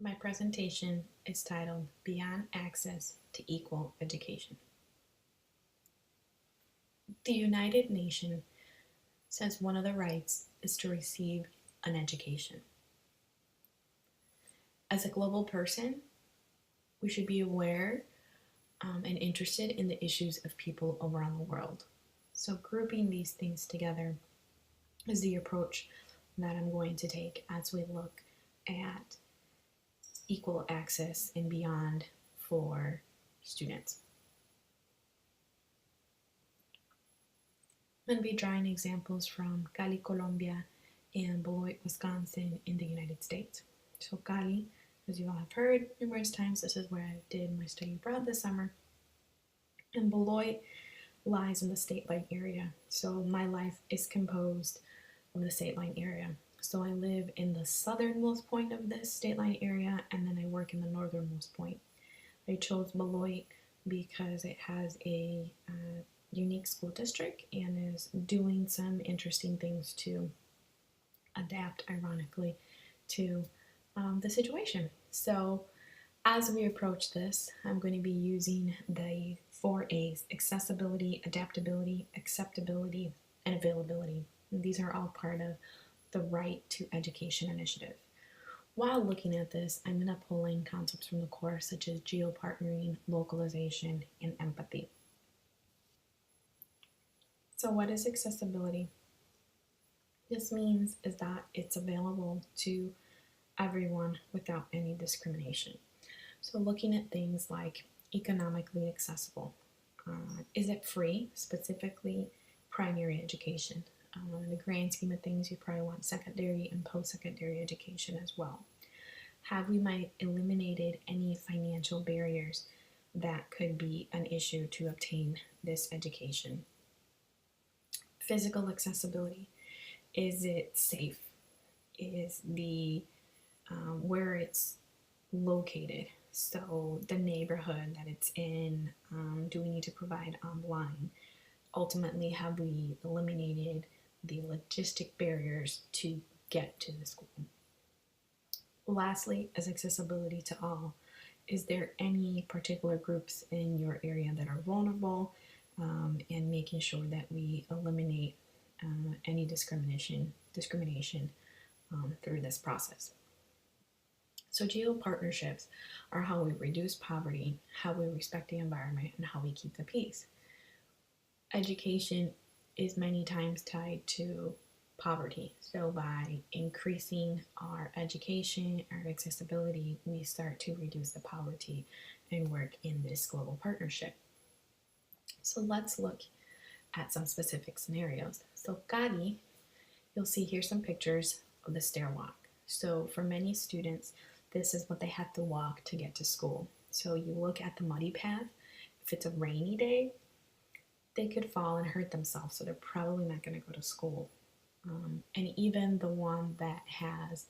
My presentation is titled Beyond Access to Equal Education. The United Nations says one of the rights is to receive an education. As a global person, we should be aware and interested in the issues of people around the world. So, grouping these things together is the approach that I'm going to take as we look at equal access and beyond for students. I'm going to be drawing examples from Cali, Colombia, and Beloit, Wisconsin in the United States. So Cali, as you all have heard numerous times, this is where I did my study abroad this summer. And Beloit lies in the state line area. So my life is composed of the state line area. So I live in the southernmost point of this state line area, and then I work in the northernmost point. I chose Beloit because it has a unique school district and is doing some interesting things to adapt, ironically, to the situation. So, as we approach this, I'm going to be using the 4A's: accessibility, adaptability, acceptability, and availability. And these are all part of the Right to Education initiative. While looking at this, I'm going to pull in concepts from the course such as geopartnering, localization, and empathy. So what is accessibility? This means is that it's available to everyone without any discrimination. So looking at things like economically accessible. Is it free, specifically primary education? In the grand scheme of things, you probably want secondary and post-secondary education as well. Have we might eliminated any financial barriers that could be an issue to obtain this education? Physical accessibility. Is it safe? Is the where it's located, so the neighborhood that it's in, do we need to provide online? Ultimately, have we eliminated the logistic barriers to get to the school? Lastly, is accessibility to all. Is there any particular groups in your area that are vulnerable, and making sure that we eliminate any discrimination through this process. So geo partnerships are how we reduce poverty, how we respect the environment, and how we keep the peace. Education is many times tied to poverty. So by increasing our education, our accessibility, we start to reduce the poverty and work in this global partnership. So let's look at some specific scenarios. So Cali, you'll see here some pictures of the stair walk. So for many students, this is what they have to walk to get to school. So you look at the muddy path. If it's a rainy day, they could fall and hurt themselves, so they're probably not going to go to school. And even the one that has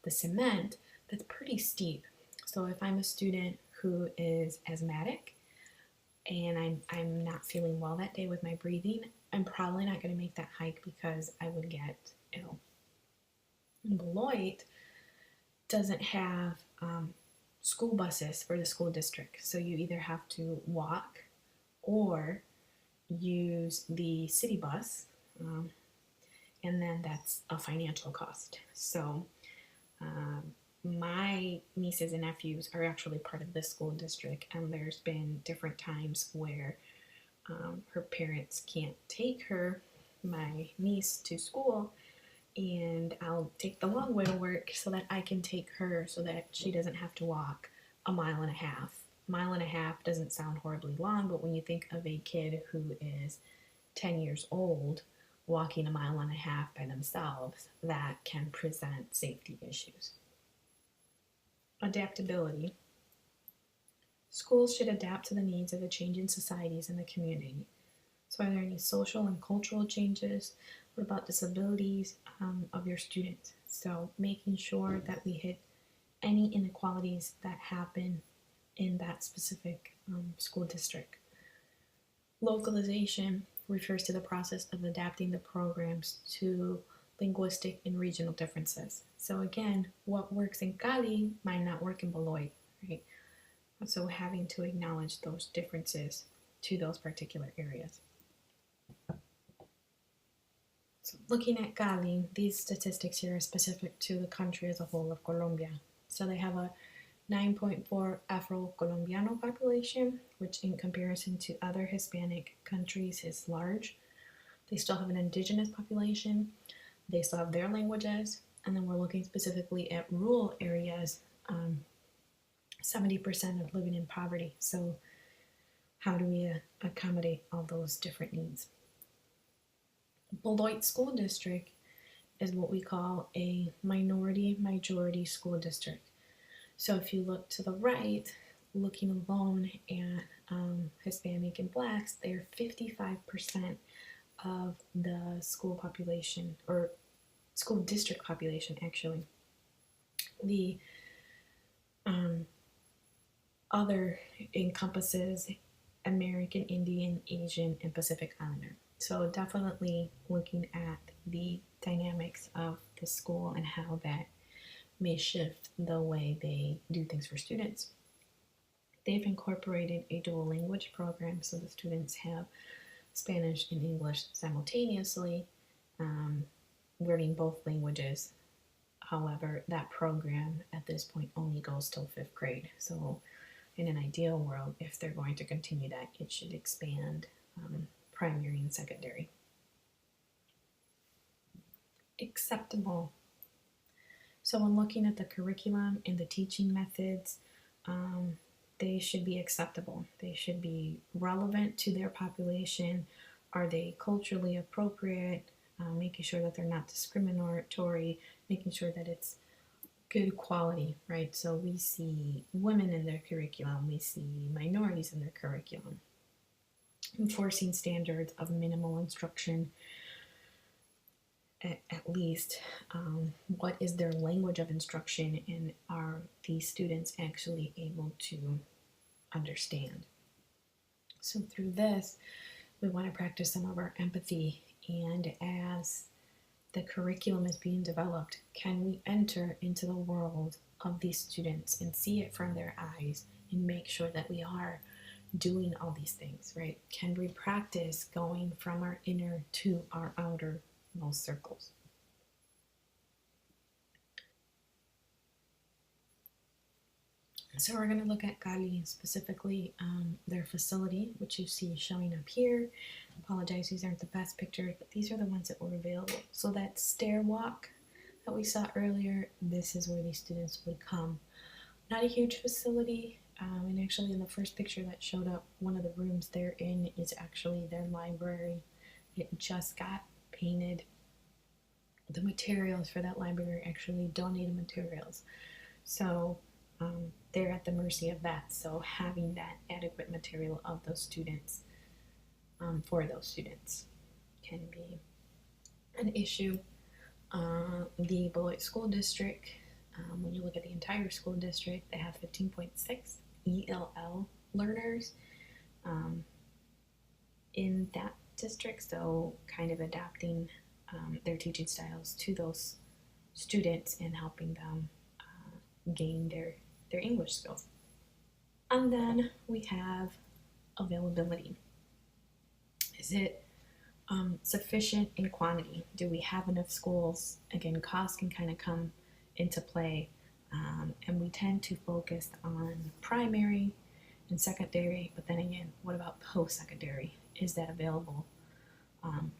the cement, that's pretty steep. So if I'm a student who is asthmatic and I'm not feeling well that day with my breathing, I'm probably not going to make that hike because I would get ill. Beloit doesn't have school buses for the school district, so you either have to walk or use the city bus, and then that's a financial cost. So my nieces and nephews are actually part of this school district, and there's been different times where her parents can't take my niece, to school, and I'll take the long way to work so that I can take her so that she doesn't have to walk a mile and a half. A mile and a half doesn't sound horribly long, but when you think of a kid who is 10 years old walking a mile and a half by themselves, that can present safety issues. Adaptability. Schools should adapt to the needs of the changing societies in the community. So are there any social and cultural changes? What about disabilities of your students? So making sure that we hit any inequalities that happen in that specific school district. Localization refers to the process of adapting the programs to linguistic and regional differences. So again, what works in Cali might not work in Beloit, right? So having to acknowledge those differences to those particular areas. So looking at Cali, these statistics here are specific to the country as a whole of Colombia. So they have a 9.4 Afro-Colombiano population, which in comparison to other Hispanic countries is large. They still have an indigenous population. They still have their languages. And then we're looking specifically at rural areas. 70% are living in poverty. So how do we accommodate all those different needs? Beloit School District is what we call a minority majority school district. So if you look to the right, looking alone at Hispanic and Blacks, they're 55% of the school population, or school district population actually. The other encompasses American Indian, Asian, and Pacific Islander. So definitely looking at the dynamics of the school and how that may shift the way they do things for students. They've incorporated a dual language program, so the students have Spanish and English simultaneously, learning both languages. However, that program at this point only goes till 5th grade. So in an ideal world, if they're going to continue that, it should expand primary and secondary. Acceptable. So when looking at the curriculum and the teaching methods, they should be acceptable. They should be relevant to their population. Are they culturally appropriate? Making sure that they're not discriminatory, making sure that it's good quality, right? So we see women in their curriculum, we see minorities in their curriculum. Enforcing standards of minimal instruction, at least. What is their language of instruction, and are these students actually able to understand? So through this, we want to practice some of our empathy, and as the curriculum is being developed, can we enter into the world of these students and see it from their eyes and make sure that we are doing all these things, right? Can we practice going from our inner to our outermost circles? So we're going to look at Cali, specifically their facility, which you see showing up here. Apologize, these aren't the best pictures, but these are the ones that were available. So that stair walk that we saw earlier, this is where these students would come. Not a huge facility, and actually in the first picture that showed up, one of the rooms they're in is actually their library. It just got painted. The materials for that library actually donated materials. So they're at the mercy of that. So having that adequate material of those students, for those students, can be an issue. The Beloit School District, when you look at the entire school district, they have 15.6 ELL learners in that district, so kind of adapting their teaching styles to those students and helping them gain their English skills. And then we have availability. Is it sufficient in quantity? Do we have enough schools? Again, cost can kind of come into play, and we tend to focus on primary and secondary, but then again, what about post-secondary? Is that available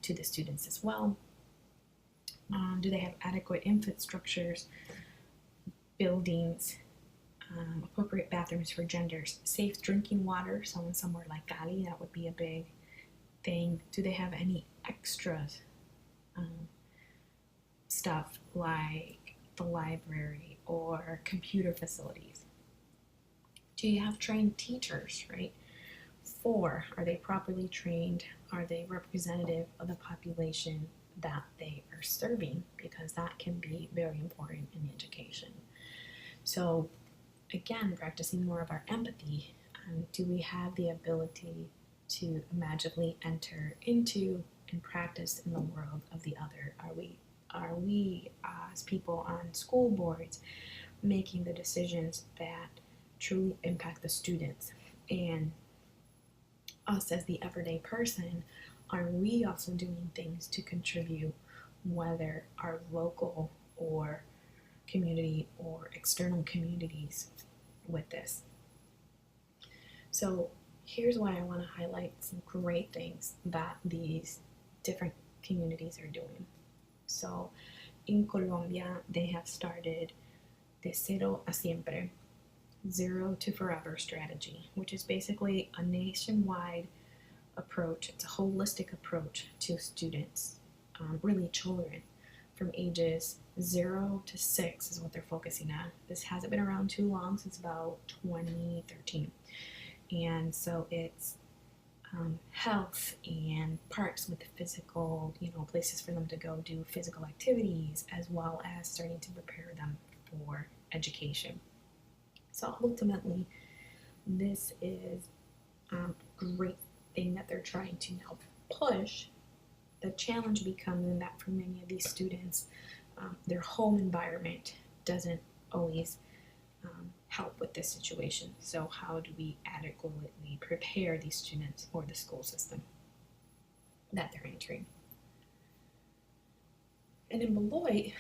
to the students as well? Do they have adequate infrastructures, buildings, appropriate bathrooms for genders, safe drinking water? So in somewhere like Cali, that would be a big thing. Do they have any extras, stuff like the library or computer facilities? Do you have trained teachers, right? 4, are they properly trained? Are they representative of the population that they are serving? Because that can be very important in education. So again, practicing more of our empathy. Do we have the ability to magically enter into and practice in the world of the other? Are we are we as people on school boards making the decisions that truly impact the students? And us as the everyday person, are we also doing things to contribute, whether our local or community or external communities, with this? So here's why I want to highlight some great things that these different communities are doing. So in Colombia, they have started De Cero a Siempre, Zero to Forever strategy, which is basically a nationwide approach. It's a holistic approach to students, really children, from ages 0 to 6 is what they're focusing on. This hasn't been around too long, since about 2013. And so it's health and parks with physical, places for them to go do physical activities, as well as starting to prepare them for education. So ultimately, this is a great thing that they're trying to now push. The challenge becoming that for many of these students, their home environment doesn't always help with this situation. So how do we adequately prepare these students for the school system that they're entering? And in Beloit,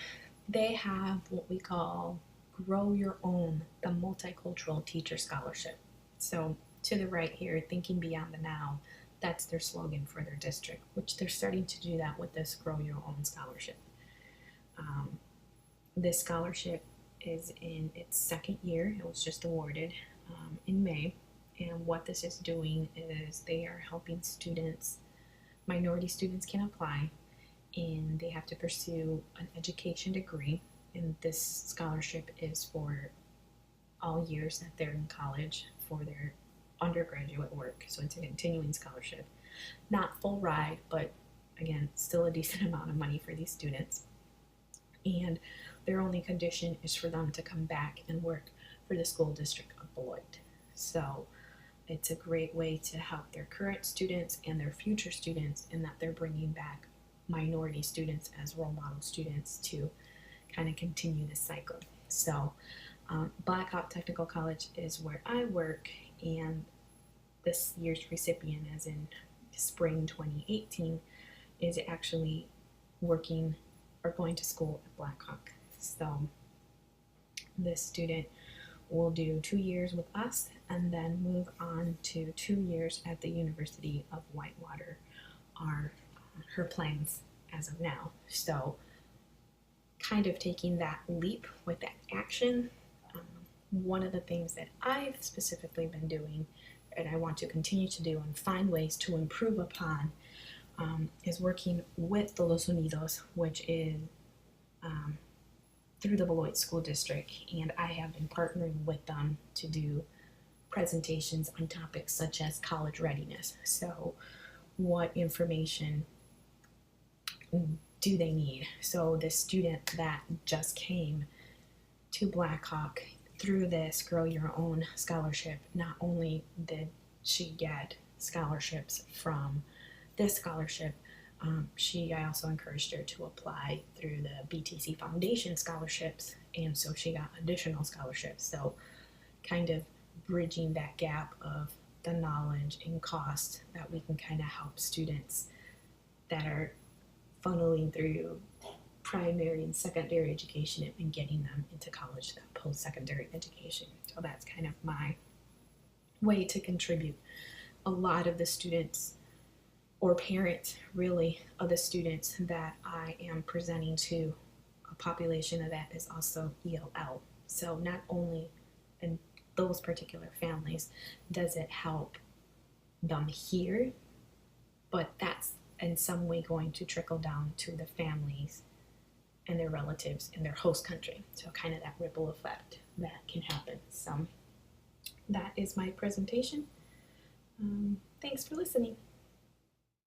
they have what we call Grow Your Own, the Multicultural Teacher Scholarship. So to the right here, Thinking Beyond the Now, that's their slogan for their district, which they're starting to do that with this Grow Your Own scholarship. This scholarship is in its second year. It was just awarded in May. And what this is doing is they are helping students, minority students can apply, and they have to pursue an education degree. And this scholarship is for all years that they're in college for their undergraduate work. So it's a continuing scholarship. Not full ride, but again, still a decent amount of money for these students. And their only condition is for them to come back and work for the school district of Beloit. So it's a great way to help their current students and their future students, in that they're bringing back minority students as role model students to kind of continue this cycle. So Black Hawk Technical College is where I work, and this year's recipient, as in spring 2018, is actually working or going to school at Black Hawk. So this student will do 2 years with us and then move on to 2 years at the University of Whitewater, are her plans as of now. So kind of taking that leap with that action. One of the things that I've specifically been doing, and I want to continue to do and find ways to improve upon, is working with the Los Unidos, which is through the Beloit School District, and I have been partnering with them to do presentations on topics such as college readiness. So what information do they need? So the student that just came to Black Hawk through this Grow Your Own scholarship, not only did she get scholarships from this scholarship, I also encouraged her to apply through the BTC Foundation scholarships, and so she got additional scholarships. So kind of bridging that gap of the knowledge and cost, that we can kind of help students that are funneling through primary and secondary education and getting them into college, that post-secondary education. So that's kind of my way to contribute. A lot of the students, or parents really, of the students that I am presenting to, a population of that is also ELL. So not only in those particular families does it help them here, but that's in some way going to trickle down to the families and their relatives in their host country. So kind of that ripple effect that can happen. So that is my presentation. Thanks for listening.